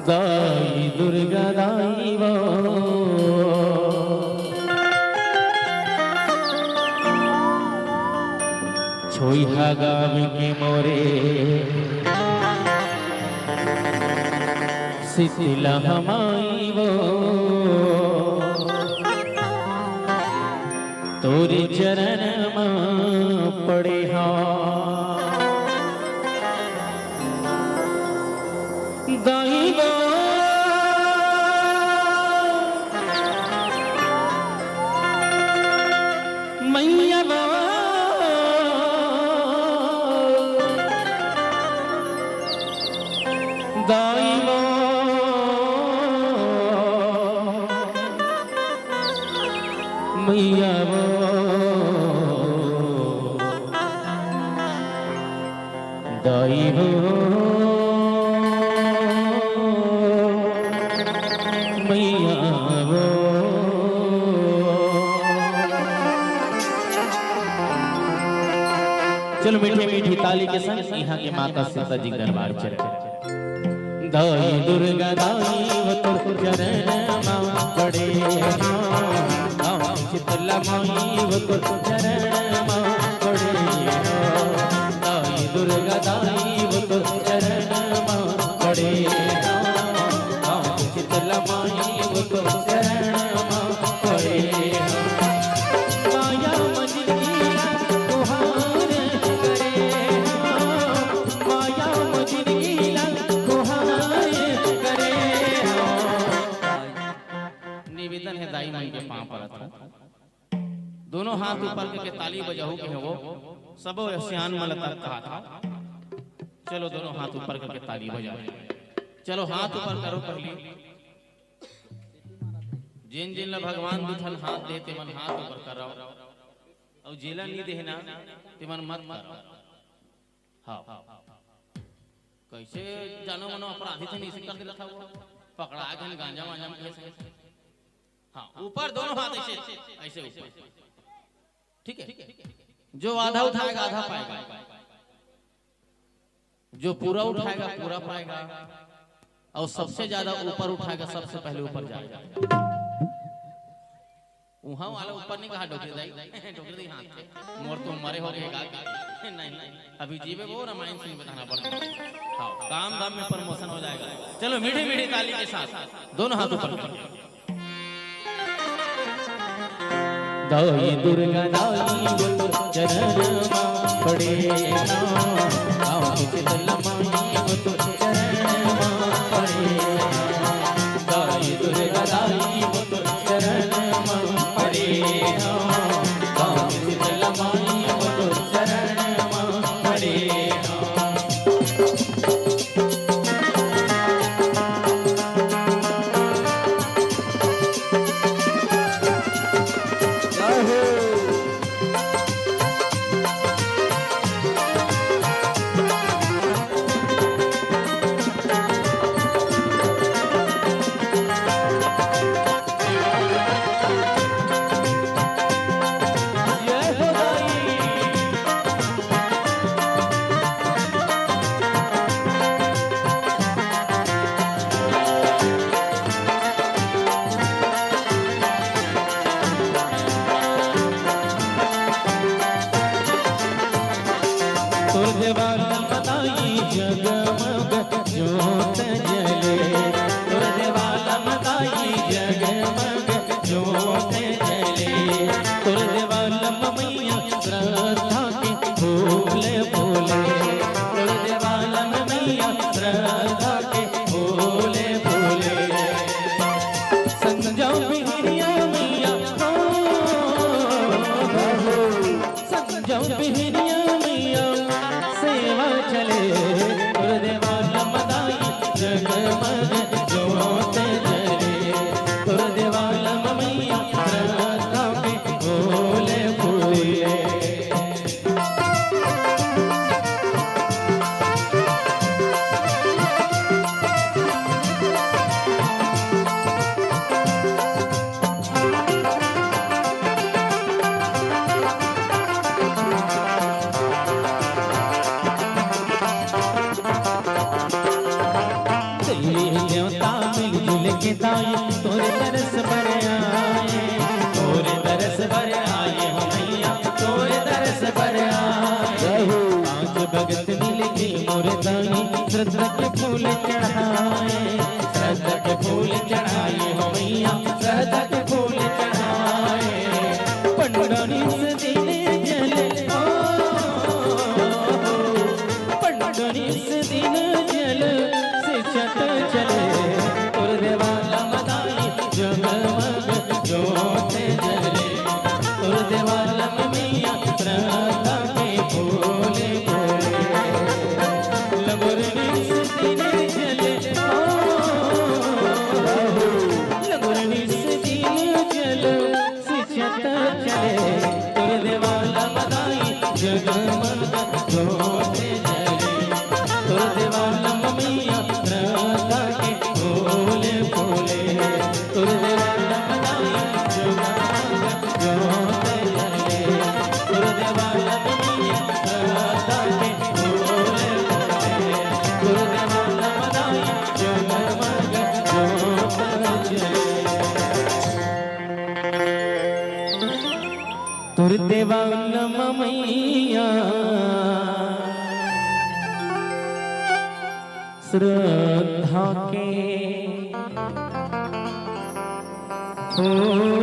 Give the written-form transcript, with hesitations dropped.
दाई दुर्गा दाई वो छोइहा गाँव के मोरे शीतला हमाई वो तोरे चरण में पड़े दाई वो मैया वो दाई वो मैया वो दाई वो मैया वो चलो मीठी मीठी ताली के संग यहाँ के माता सीता जी दरबार चले। दाई दुर्गा दाई वो तोर चरण मां पड़े शीतला माई वो तोर चरण मां पड़े दाई दुर्गा दाई वो तोर चरण मां पड़े शीतला माई वो तोर चरण मां पड़े माया मजनी तुहार करे माया मजनी निवेदन है दाई माई के पांव पर दोनों हाथ ऊपर करके ताली बजाओ के वो सब सियान मलता कहा था। चलो दोनों हाथ ऊपर करके ताली बजाओ। चलो हाथ ऊपर करो पहले जिन जिन भगवान दुठन हाथ देते मन हाथ ऊपर करो और जेला नहीं देना ते मन मत करो। हाँ कैसे जानो मनो अपराधी थे नहीं कर दिया था वो पकड़ा गन गांजा वांजा में कैसे। हाँ ऊपर दोनों हाथ ऐसे ऐसे ऊपर ठीक है। जो आधा उठाएगा आधा पाएगा जो पूरा उठाएगा पूरा पाएगा और सबसे ज्यादा ऊपर उठाएगा सबसे पहले ऊपर जाएगा। वहां वाला ऊपर नहीं कहा डोकरी दाई डोकरी दी हाथ से मोर तो मरे हो गए नहीं अभी जीवे वो रामायण सिंह बताना पड़ेगा। हाँ काम दाम में प्रमोशन हो जाएगा। चलो मीठी मीठी ताली के साथ दोनों हाथ ऊपर दाई दुर्गा दाई वो तोर चरण मां पड़े शीतला माई वो तोर चरण मां पड़े दाई दुर्गा दाई वो तोर चरण मां पड़े शीतला माई वो तोर चरण मां पड़े के दाई तोरे तरस पर आए, तोरे तरस पर आए हो मैया, तोरे तरस पर आए। आज भगत मिल के मोर दाई श्रद्धा के फूल चढ़ाए, श्रद्धा के फूल चढ़ाए हो मैया, श्रद्धा के फूल चढ़ाए। पंडरी से दिन जले पंडरी से दिन जल शिक्षक चले, तुर देवाला मदाई जगमग ज्योति जले, तुर देवाला मैया श्रद्धा के फूले फूले। लगोरनी से दिन जले लगोरनी से दिन जल शिक्षक चले, तुर देवाला मदाई जगमग ज्योति जले, तुर देवाला मैया श्रद्धा के फूले फूले। तुर देवाला मदाई जगमग ज्योति जले, तुर देवाला मैया श्रद्धा के फूले फूले। तुर देवाला मदाई जगमग ज्योति जले। तुर देवाला मैया श्रद्धा के फूले